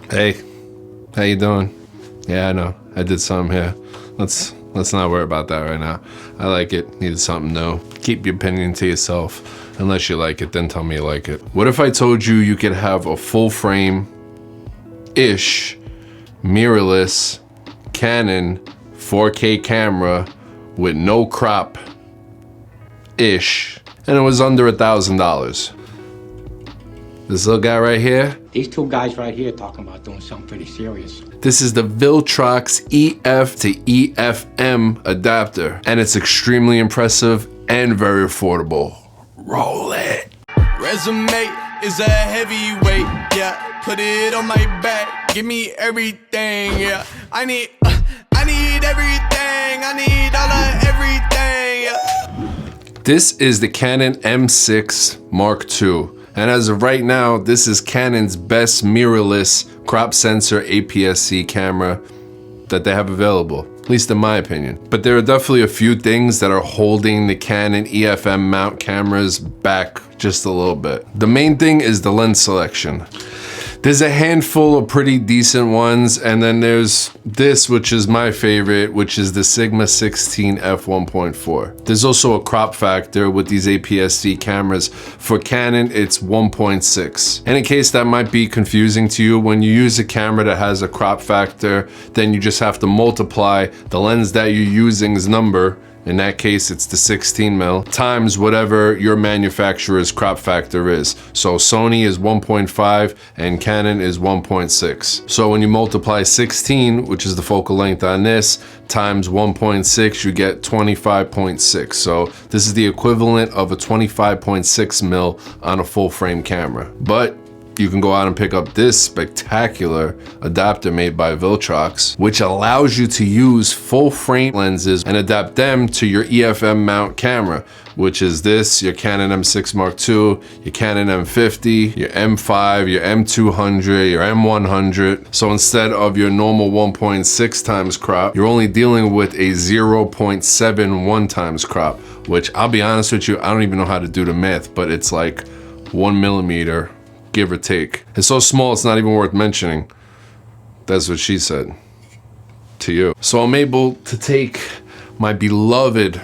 Hey, how you doing? Yeah, I know. I did something here. Let's not worry about that right now. I like it. Needed something new. Keep your opinion to yourself. Unless you like it, then tell me you like it. What if I told you you could have a full frame-ish, mirrorless, Canon 4K camera with no crop-ish, and it was under $1,000? This little guy right here? These two guys right here talking about doing something pretty serious. This is the Viltrox EF to EF-M adapter, and it's extremely impressive and very affordable. Roll it. Resume is a heavyweight, yeah. Put it on my back, give me everything, yeah. I need everything, I need all of everything, yeah. This is the Canon M6 Mark II. And as of right now, this is Canon's best mirrorless crop sensor APS-C camera that they have available, at least in my opinion. But there are definitely a few things that are holding the Canon EF-M mount cameras back just a little bit. The main thing is the lens selection. There's a handful of pretty decent ones, and then there's this, which is my favorite, which is the Sigma 16 f1.4. There's also a crop factor with these APS-C cameras. For Canon, it's 1.6. And in case that might be confusing to you, when you use a camera that has a crop factor, then you just have to multiply the lens that you're using's number. In that case, it's the 16mm times whatever your manufacturer's crop factor is. So Sony is 1.5 and Canon is 1.6. So when you multiply 16, which is the focal length on this, times 1.6, you get 25.6. So this is the equivalent of a 25.6mm on a full frame camera. But you can go out and pick up this spectacular adapter made by Viltrox, which allows you to use full frame lenses and adapt them to your EF-M mount camera, which is this, your Canon M6 Mark II, your Canon M50, your M5, your M200, your M100. So instead of your normal 1.6 times crop, you're only dealing with a 0.71 times crop, which I'll be honest with you, I don't even know how to do the math, but it's like 1mm. Give or take. It's so small it's not even worth mentioning. That's what she said to you. So I'm able to take my beloved,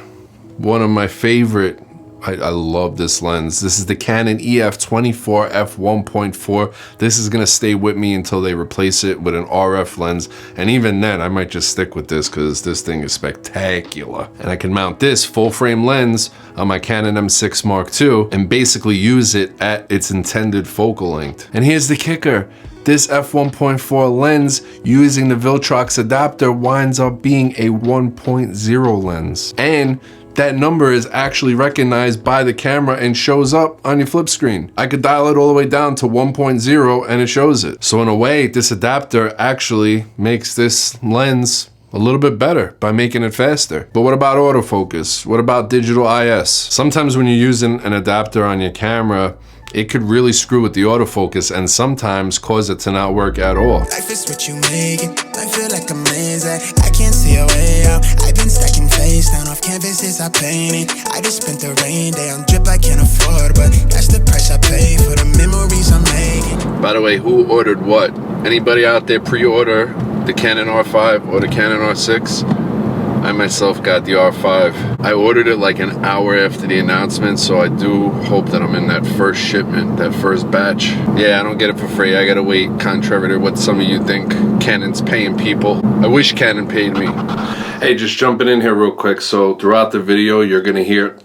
one of my favorite, I love this lens. This is the Canon EF-24 f1.4. This is gonna stay with me until they replace it with an RF lens. And even then, I might just stick with this because this thing is spectacular. And I can mount this full frame lens on my Canon M6 Mark II and basically use it at its intended focal length. And here's the kicker. This f1.4 lens using the Viltrox adapter winds up being a 1.0 lens. And that number is actually recognized by the camera and shows up on your flip screen. I could dial it all the way down to 1.0 and it shows it. So in a way, this adapter actually makes this lens a little bit better by making it faster. But what about autofocus? What about digital IS? Sometimes when you're using an adapter on your camera, it could really screw with the autofocus and sometimes cause it to not work at all. Life is what you make it. I feel like a amazing. I can't see a way out. I've been stacking face down off canvases I painted. I just spent the rain day on drip I can't afford, but that's the price I pay for the memories I'm making. By the way, who ordered what? Anybody out there pre-order the Canon R5 or the Canon R6? I myself got the R5. I ordered it like an hour after the announcement, so I do hope that I'm in that first shipment, that first batch. Yeah, I don't get it for free. I gotta wait, contrary to what some of you think Canon's paying people. I wish Canon paid me. Hey, just jumping in here real quick. So throughout the video, you're gonna hear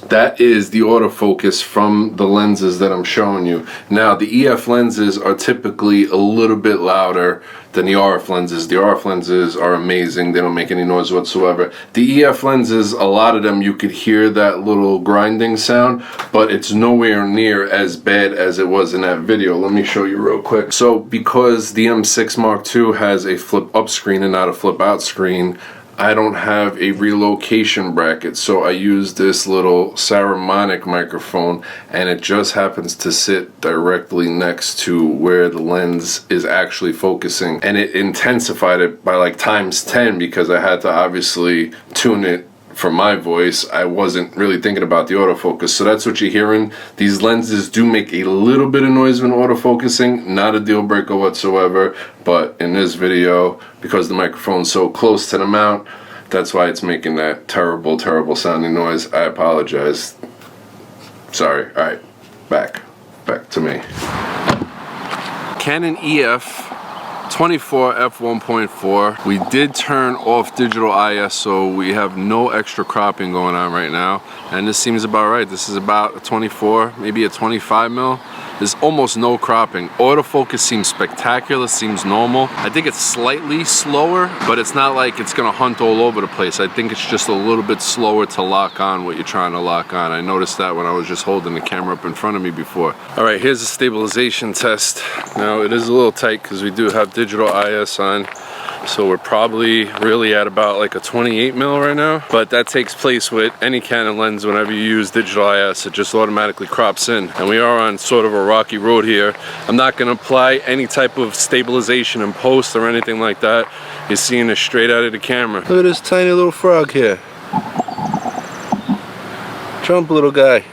that is the autofocus from the lenses that I'm showing you. Now, the EF lenses are typically a little bit louder than the RF lenses. The RF lenses are amazing. They don't make any noise whatsoever. The EF lenses, a lot of them, you could hear that little grinding sound, but it's nowhere near as bad as it was in that video. Let me show you real quick. So because the M6 Mark II has a flip up screen and not a flip out screen, I don't have a relocation bracket, so I use this little Saramonic microphone, and it just happens to sit directly next to where the lens is actually focusing, and it intensified it by like times 10 because I had to obviously tune it for my voice, I wasn't really thinking about the autofocus. So that's what you're hearing. These lenses do make a little bit of noise when autofocusing, not a deal breaker whatsoever. But in this video, because the microphone's so close to the mount, that's why it's making that terrible, terrible sounding noise. I apologize. Sorry. All right, back to me. Canon EF-24 f1.4. We did turn off digital IS, so we have no extra cropping going on right now. And this seems about right. This is about a 24, maybe a 25 mil. There's almost no cropping. Autofocus seems spectacular, seems normal. I think it's slightly slower, but it's not like it's gonna hunt all over the place. I think it's just a little bit slower to lock on what you're trying to lock on. I noticed that when I was just holding the camera up in front of me before. All right, here's a stabilization test. Now it is a little tight because we do have digital IS on. So we're probably really at about like a 28 mil right now, but that takes place with any Canon lens. Whenever you use digital IS, it just automatically crops in. And we are on sort of a rocky road here. I'm not gonna apply any type of stabilization in post or anything like that. You're seeing it straight out of the camera. Look at this tiny little frog here. Jump, little guy.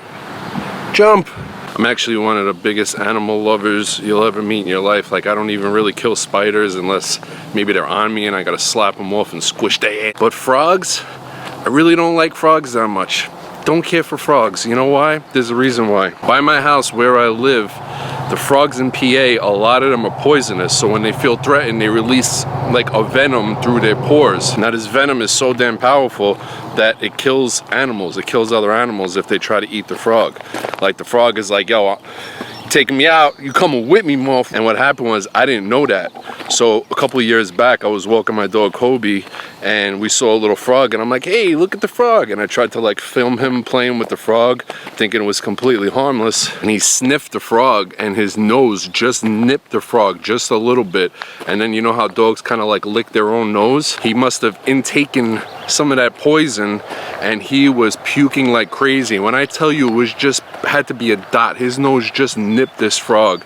Jump. I'm actually one of the biggest animal lovers you'll ever meet in your life. Like, I don't even really kill spiders unless maybe they're on me and I gotta slap them off and squish their ass. But frogs, I really don't like frogs that much. Don't care for frogs. You know why? There's a reason why. By my house where I live, the frogs in PA, a lot of them are poisonous. So when they feel threatened, they release like a venom through their pores. Now this venom is so damn powerful that it kills animals. It kills other animals if they try to eat the frog. Like the frog is like, yo, taking me out, you coming with me, moth. And what happened was, I didn't know that. So a couple of years back, I was walking my dog Kobe and we saw a little frog and I'm like, hey, look at the frog. And I tried to like film him playing with the frog, thinking it was completely harmless. And he sniffed the frog and his nose just nipped the frog just a little bit. And then you know how dogs kind of like lick their own nose? He must have intaken some of that poison and he was puking like crazy. When I tell you, it was just had to be a dot. His nose just nipped this frog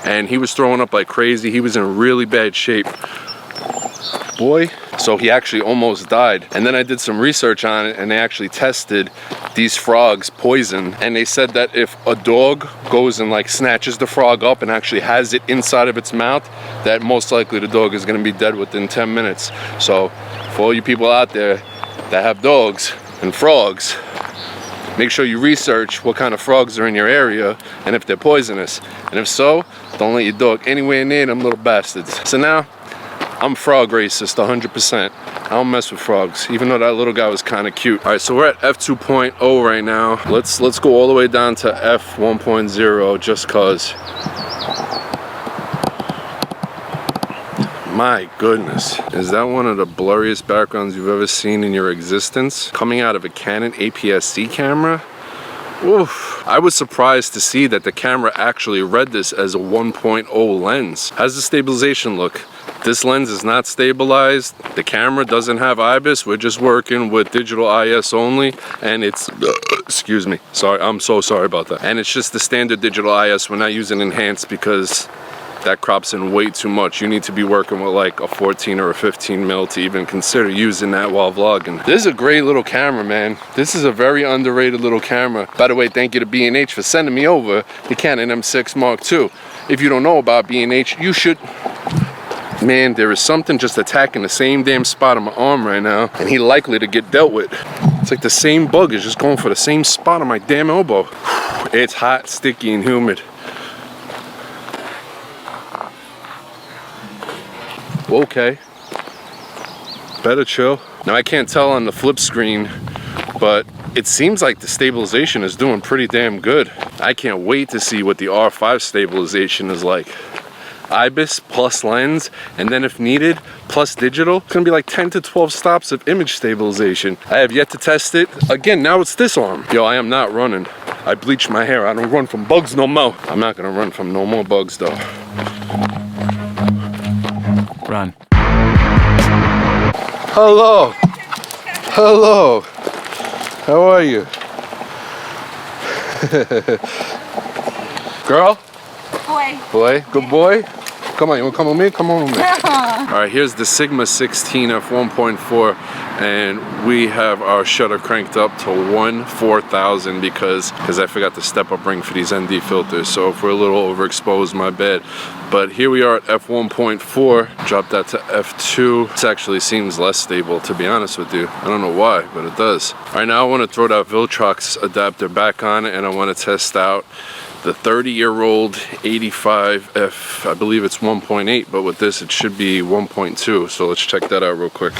and he was throwing up like crazy. He was in really bad shape, boy. So he actually almost died. And then I did some research on it and they actually tested these frogs poison, and they said that if a dog goes and like snatches the frog up and actually has it inside of its mouth, that most likely the dog is going to be dead within 10 minutes. So for all you people out there that have dogs and frogs, make sure you research what kind of frogs are in your area and if they're poisonous. And if so, don't let your dog anywhere near them little bastards. So now, I'm frog racist 100%. I don't mess with frogs, even though that little guy was kind of cute. All right, so we're at f2.0 right now. Let's go all the way down to f1.0 just cause. My goodness, is that one of the blurriest backgrounds you've ever seen in your existence? Coming out of a Canon APS-C camera? Oof. I was surprised to see that the camera actually read this as a 1.0 lens. How's the stabilization look? This lens is not stabilized. The camera doesn't have IBIS. We're just working with digital IS only, and it's, excuse me, sorry, I'm so sorry about that. And it's just the standard digital IS. We're not using enhanced because that crops in way too much. You need to be working with like a 14 or a 15 mil to even consider using that while vlogging. This is a great little camera, man. This is a very underrated little camera. By the way, thank you to B&H for sending me over the Canon M6 Mark II. If you don't know about B&H, you should. Man, there is something just attacking the same damn spot on my arm right now, and he likely to get dealt with. It's like the same bug is just going for the same spot on my damn elbow. It's hot, sticky, and humid. Okay, better chill. Now I can't tell on the flip screen, but it seems like the stabilization is doing pretty damn good. I can't wait to see what the R5 stabilization is like. IBIS plus lens, and then if needed, plus digital. It's gonna be like 10 to 12 stops of image stabilization. I have yet to test it. Again, now it's this arm. Yo, I am not running. I bleached my hair. I don't run from bugs no more. I'm not gonna run from no more bugs though. Run. Hello. Hello. How are you? Girl? Boy. Boy? Good boy? Come on, you wanna come with me? Come on with me. All right, here's the Sigma 16 f1.4, and we have our shutter cranked up to 1/4000 because I forgot to step up ring for these ND filters. So if we're a little overexposed, my bad. But here we are at f1.4, drop that to f2. This actually seems less stable, to be honest with you. I don't know why, but it does. All right, now I want to throw that Viltrox adapter back on, and I want to test out the 30-year-old 85 f, I believe it's 1.8, but with this it should be 1.2. So let's check that out real quick.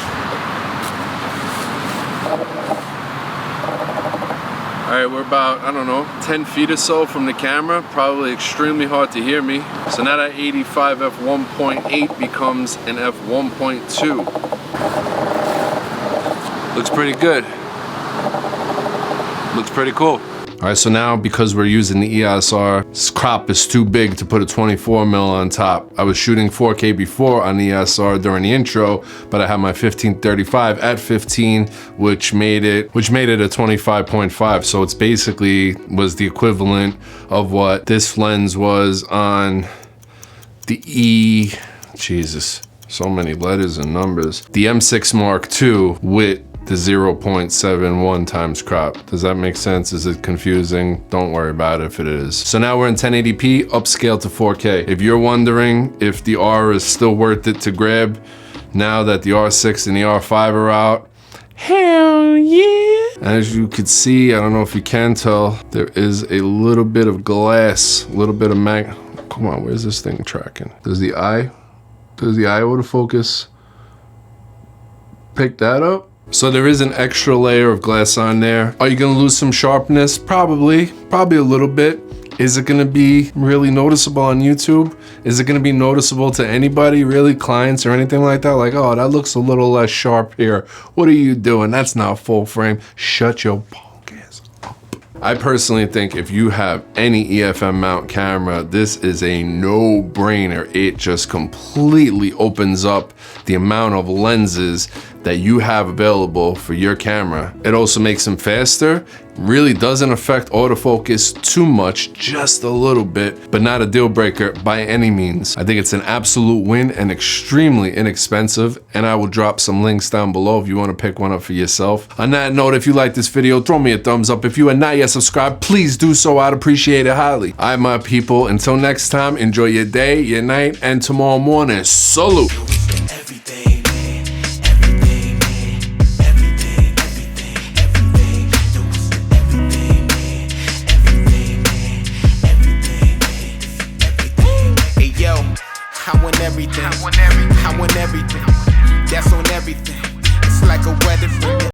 All right, we're about, I don't know, 10 feet or so from the camera. Probably extremely hard to hear me. So now that 85 f 1.8 becomes an f 1.2. Looks pretty good. Looks pretty cool. All right, so now because we're using the EOS-R, this crop is too big to put a 24mm on top. I was shooting 4K before on the EOS-R during the intro, but I had my 1535 at 15, which made it a 25.5. So it's basically was the equivalent of what this lens was on the Jesus, so many letters and numbers. The M6 Mark II with the 0.71 times crop. Does that make sense? Is it confusing? Don't worry about it if it is. So now we're in 1080p, upscale to 4K. If you're wondering if the R is still worth it to grab now that the R6 and the R5 are out, hell yeah! As you can see, I don't know if you can tell, there is a little bit of glass, a little bit of come on, where's this thing tracking? Does the autofocus pick that up? So there is an extra layer of glass on there. Are you gonna lose some sharpness? Probably a little bit. Is it gonna be really noticeable on YouTube? Is it gonna be noticeable to anybody, really, clients or anything like that? Like, oh, that looks a little less sharp here. What are you doing? That's not full frame. Shut your punk ass up. I personally think if you have any EF-M mount camera, this is a no-brainer. It just completely opens up the amount of lenses that you have available for your camera. It also makes them faster. Really doesn't affect autofocus too much, just a little bit, but not a deal breaker by any means. I think it's an absolute win and extremely inexpensive, and I will drop some links down below if you want to pick one up for yourself. On that note, if you like this video, throw me a thumbs up. If you are not yet subscribed, please do so. I'd appreciate it highly. All right, my people, until next time, enjoy your day, your night, and tomorrow morning. Salute. I want everything. That's on everything. It's like a wedding.